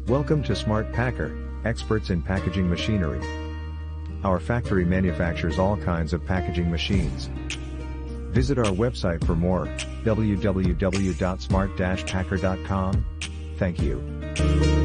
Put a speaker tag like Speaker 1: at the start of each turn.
Speaker 1: Welcome to Smart Packer, experts in packaging machinery. Our factory manufactures all kinds of packaging machines. Visit our website for more, www.smart-packer.com. Thank you.